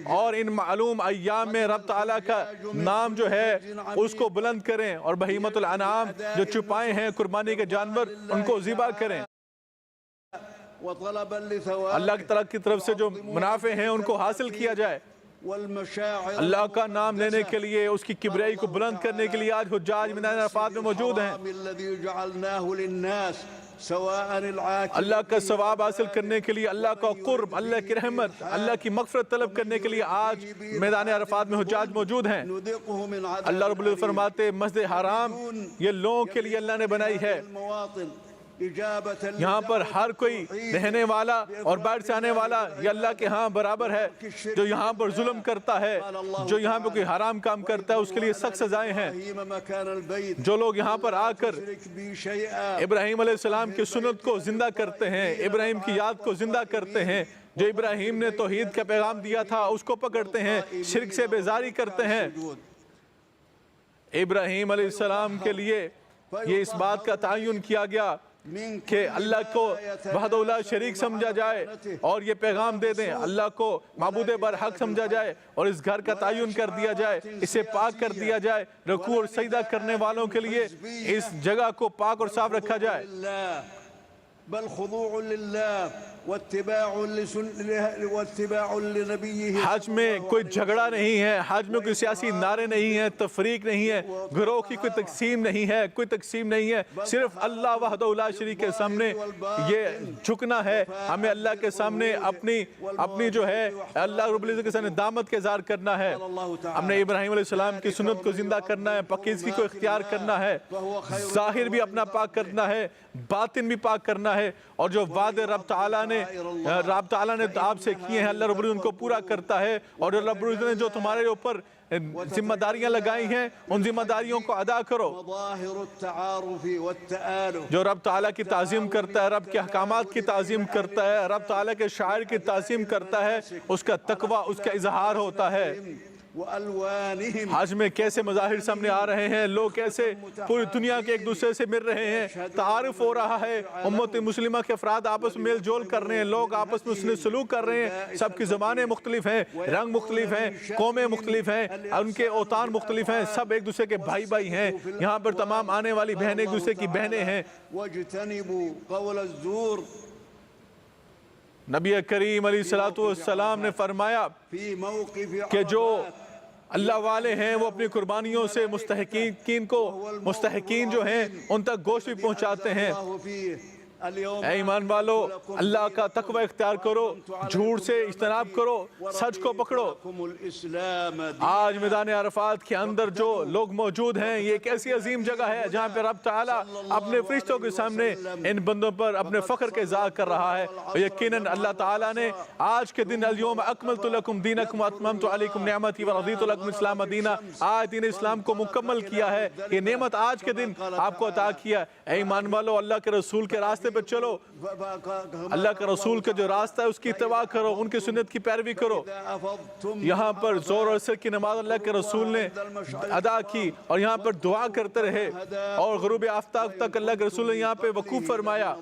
اور ان معلوم ایام میں رب تعالیٰ کا نام جو ہے اس کو بلند کریں، اور بہیمت الانعام جو چھپائے ہیں قربانی کے جانور ان کو ذبح کریں۔ اللہ کی طرف سے جو منافع ہیں ان کو حاصل کیا جائے۔ اللہ کا نام لینے کے لیے، اس کی کبریائی کو بلند کرنے کے لیے آج حجاج میدان عرفات میں موجود ہیں۔ اللہ کا ثواب حاصل کرنے کے لیے، اللہ کا قرب، اللہ کی رحمت، اللہ کی مغفرت طلب کرنے کے لیے آج میدان عرفات میں حجاج موجود ہیں۔ اللہ رب العزت فرماتے مسجد حرام یہ لوگوں کے لیے اللہ نے بنائی ہے، یہاں پر ہر کوئی رہنے والا اور باہر سے آنے والا یہ اللہ کے ہاں برابر ہے۔ جو یہاں پر ظلم کرتا ہے، جو یہاں پر کوئی حرام کام کرتا ہے، اس کے لیے سخت سزائیں ہیں۔ جو لوگ یہاں پر آ کر ابراہیم علیہ السلام کی سنت کو زندہ کرتے ہیں، ابراہیم کی یاد کو زندہ کرتے ہیں، جو ابراہیم نے توحید کا پیغام دیا تھا اس کو پکڑتے ہیں، شرک سے بیزاری کرتے ہیں، ابراہیم علیہ السلام کے لیے یہ اس بات کا تعین کیا گیا کہ اللہ کو وحدہ لا شریک سمجھا جائے اور یہ پیغام دے دیں، اللہ کو معبود برحق سمجھا جائے اور اس گھر کا تعین کر دیا جائے، اسے پاک کر دیا جائے، رکوع اور سجدہ کرنے والوں کے لیے اس جگہ کو پاک اور صاف رکھا جائے۔ بل خضوع للہ واتباع لنبیہ۔ حج میں کوئی جھگڑا نہیں ہے، حج میں کوئی سیاسی نعرے نہیں ہیں، تفریق نہیں ہے، گروہ کی کوئی تقسیم نہیں ہے، کوئی تقسیم نہیں ہے، صرف اللہ وحدہ لا شریک کے سامنے یہ جھکنا ہے۔ ہمیں اللہ کے سامنے اپنی جو ہے اللہ رب العزت کے سامنے دامت کے اظہار کرنا ہے۔ ہم نے ابراہیم علیہ السلام کی سنت کو زندہ کرنا ہے، پاکیزگی کو اختیار کرنا ہے، ظاہر بھی اپنا پاک کرنا ہے، باطن بھی پاک کرنا ہے، اور جو وعدے رب تعالیٰ نے آپ سے کیے ہیں اللہ رب العزت ان کو پورا کرتا ہے، اور رب العزت نے جو تمہارے اوپر ذمہ داریاں لگائی ہیں ان ذمہ داریوں کو ادا کرو۔ جو رب تعالیٰ کی تعظیم کرتا ہے، رب کے احکامات کی تعظیم کرتا ہے، رب تعالیٰ کے شاعر کی تعظیم کرتا ہے، اس کا تقوی اس کا اظہار ہوتا ہے۔ حج میں کیسے مظاہر سامنے آ رہے ہیں، لوگ کیسے پوری دنیا کے ایک دوسرے سے مل رہے ہیں، تعارف ہو رہا ہے، امت مسلمہ کے افراد آپس میں میل جول کر رہے ہیں، لوگ آپس میں حسن سلوک کر رہے ہیں، سب کی زبانیں مختلف ہیں، رنگ مختلف ہیں، قومیں مختلف ہیں، ان کے اوطان مختلف ہیں، سب ایک دوسرے کے بھائی بھائی ہیں، یہاں پر تمام آنے والی بہنیں ایک دوسرے کی بہنیں ہیں۔ نبی کریم علیہ السلام نے فرمایا کہ جو اللہ والے ہیں وہ اپنی قربانیوں سے مستحقین جو ہیں ان تک گوشت بھی پہنچاتے ہیں۔ اے ایمان والو، اللہ کا تقوی اختیار کرو، جھوٹ سے اجتناب کرو، سچ کو پکڑو۔ آج میدان عرفات کے اندر جو لوگ موجود ہیں یہ ایک ایسی عظیم جگہ ہے جہاں پہ رب تعالیٰ اپنے فرشتوں کے سامنے ان بندوں پر اپنے فخر کے اظہار کر رہا ہے، اور یقیناً اللہ تعالیٰ نے آج کے دن الیوم اکملت لکم دینکم واتممت علیکم نعمتی ورضیت لکم الاسلام دینہ، آج دین اسلام کو مکمل کیا ہے، یہ نعمت آج کے دن آپ کو عطا کیا۔ اے ایمان والو، اللہ کے رسول کے راستے پہ چلو، اللہ کے رسول کا جو راستہ ہے اس کی اتباع کرو، ان کی سنت کی پیروی کرو۔ یہاں پر زور اور عصر کی نماز اللہ کے رسول نے ادا کی، اور یہاں پر دعا کرتے رہے، اور غروب آفتاب تک اللہ کے رسول نے یہاں پہ وقوف فرمایا۔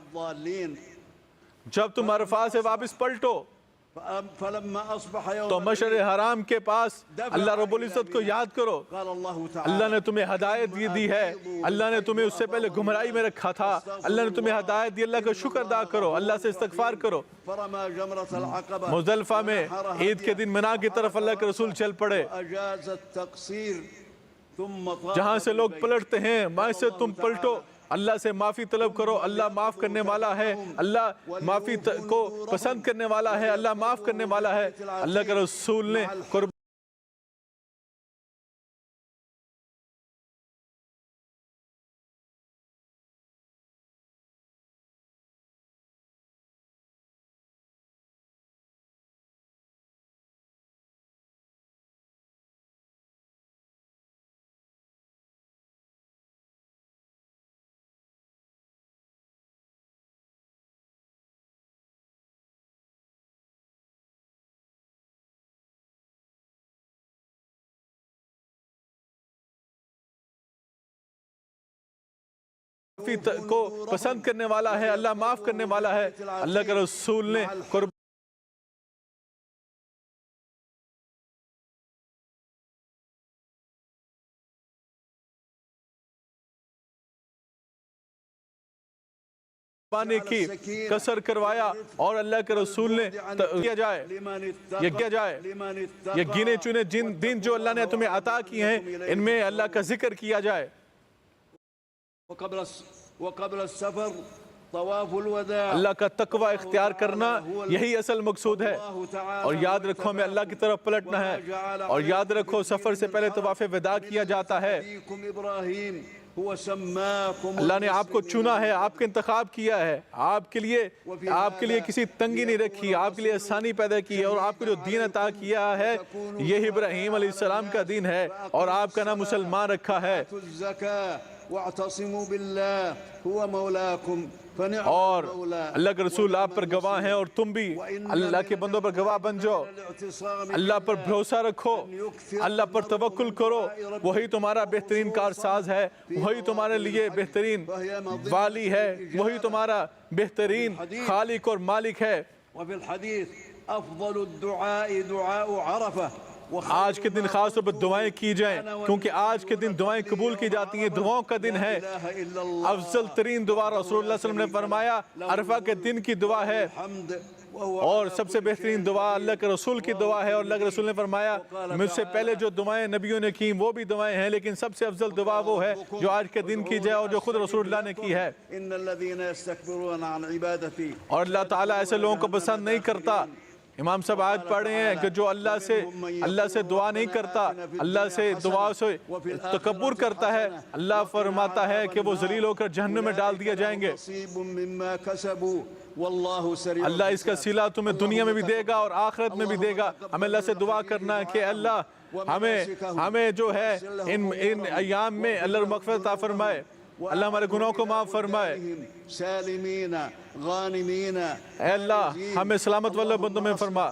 جب تم عرفات سے واپس پلٹو تو مشعر حرام کے پاس اللہ رب العزت کو یاد کرو۔ اللہ نے تمہیں ہدایت دی ہے، اللہ نے تمہیں اس سے پہلے گمراہی میں رکھا تھا، اللہ نے تمہیں ہدایت دی، اللہ کا شکر ادا کرو، اللہ سے استغفار کرو۔ مزدلفہ میں عید کے دن منا کی طرف اللہ کے رسول چل پڑے، جہاں سے لوگ پلٹتے ہیں وہاں سے تم پلٹو، اللہ سے معافی طلب کرو، اللہ معاف کرنے والا ہے، اللہ معافی کو پسند کرنے والا ہے، اللہ معاف کرنے والا ہے۔ اللہ کے رسول نے کو پسند کرنے والا ہے، اللہ معاف کرنے والا ہے۔ اللہ کے رسول نے پانے کی کسر کروایا اور اللہ کے رسول نے کیا جائے یہ گنے چنے جن دن جو اللہ نے تمہیں عطا کیے ہیں ان میں اللہ کا ذکر کیا جائے. وقبل السفر طواف الوداع. اللہ کا تقوی اختیار کرنا یہی اصل مقصود ہے. اور یاد رکھو ہمیں اللہ کی طرف پلٹنا ہے. اور یاد رکھو سفر سے پہلے طواف وداع کیا جاتا ہے. اللہ نے آپ کو چنا ہے, آپ کا انتخاب کیا ہے, آپ کے لیے کسی تنگی نہیں رکھی, آپ کے لیے آسانی پیدا کی اور آپ کو جو دین عطا کیا ہے یہ ابراہیم علیہ السلام کا دین ہے اور آپ کا نام مسلمان رکھا ہے. واعتصموا بالله هو مولاكم فنعم اور المولى. اللہ کے رسول آپ پر گواہ ہیں اور تم بھی اللہ کے بندوں پر گواہ بن جاؤ. اللہ پر بھروسہ رکھو, اللہ پر توکل کرو, وہی تمہارا بہترین کارساز ہے, وہی تمہارے لیے بہترین والی ہے, وہی تمہارا بہترین خالق اور مالک ہے. وفي الحديث افضل الدعاء دعاء عرفه. آج کے دن خاص طور پر دعائیں کی جائیں کیونکہ آج کے دن دعائیں قبول کی جاتی ہیں, دعاؤں کا دن ہے. افضل ترین دعا رسول اللہ صلی اللہ علیہ وسلم نے فرمایا عرفہ کے دن کی دعا ہے اور سب سے بہترین دعا اللہ کے رسول کی دعا ہے. اور اللہ کے رسول نے فرمایا مجھ سے پہلے جو دعائیں نبیوں نے کی وہ بھی دعائیں ہیں لیکن سب سے افضل دعا وہ ہے جو آج کے دن کی جائے اور جو خود رسول اللہ نے کی ہے. اور اللہ تعالیٰ ایسے لوگوں کو پسند نہیں کرتا. امام صاحب آیت پڑھ رہے ہیں کہ جو اللہ سے دعا نہیں کرتا, اللہ سے دعا سے تکبر کرتا ہے, اللہ فرماتا ہے کہ وہ ذلیل ہو کر جہنم میں ڈال دیا جائیں گے. اللہ اس کا صلہ تمہیں دنیا میں بھی دے گا اور آخرت میں بھی دے گا. ہمیں اللہ سے دعا کرنا ہے کہ اللہ ہمیں جو ہے ان ایام میں اللہ مغفرت عطا فرمائے, اللہ ہمارے گناہوں کو معاف فرمائے. اے اللہ ہمیں سلامت والے بندوں میں فرما.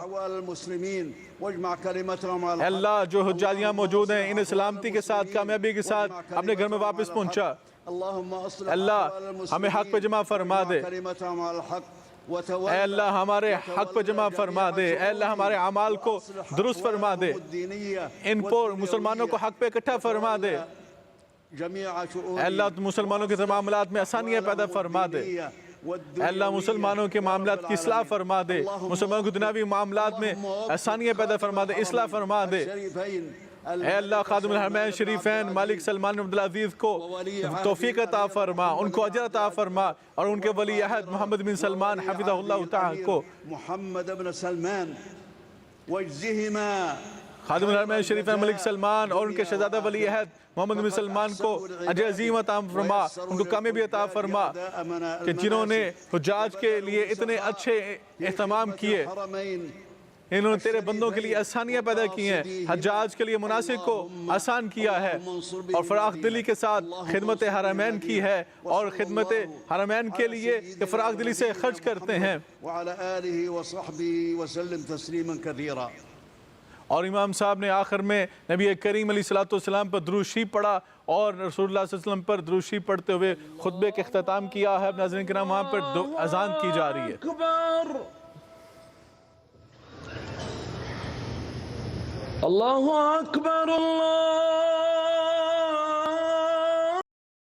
اے اللہ جو حجاجیاں موجود ہیں انہیں سلامتی کے ساتھ کامیابی کے ساتھ اپنے گھر میں واپس پہنچا. اللہ ہمیں حق پہ جمع فرما دے. اے اللہ ہمارے حق پہ جمع فرما دے. اے اللہ ہمارے اعمال کو درست فرما دے. ان پر مسلمانوں کو حق پہ اکٹھا فرما دے. اے اللہ مسلمانوں کے معاملات میں آسانیاں پیدا فرما دے. اے اللہ مسلمانوں کے معاملات کی اصلاح فرما دے. مسلمانوں کے دنیاوی معاملات میں آسانیاں پیدا فرما دے, اصلاح فرما دے. اے اللہ خادم الحرمین شریفین مالک سلمان بن عبدالعزیز کو توفیق عطا فرما, ان کو اجر عطا فرما, اور ان کے ولی عہد محمد بن سلمان حفظہ اللہ تعالی کو محمد بن سلمان واجزهما خادم الحرمین شریفین ملک سلمان اور ان کے شہزادہ ولی عہد محمد بن سلمان کو اجر عظیم عطا فرما, ان کو کامیابی عطا فرما کہ جنہوں نے حجاج کے لیے اتنے اچھے اہتمام کیے, انہوں نے تیرے بندوں کے لیے آسانیاں پیدا کی ہیں, حجاج کے لیے مناسک کو آسان کیا ہے اور فراخ دلی کے ساتھ خدمت حرمین کی ہے, اور خدمت حرمین کے لیے کہ فراخ دلی سے خرچ کرتے ہیں. وعلى آله وصحبه وسلم تسلیما كثيرا. اور امام صاحب نے آخر میں نبی کریم علیہ السلام پر درود شریف پڑھا اور رسول اللہ صلی اللہ علیہ وسلم پر درود شریف پڑھتے ہوئے خطبے کے اختتام کیا ہے. ناظرین کرام وہاں پر اذان کی جا رہی ہے. اللہ اکبر اللہ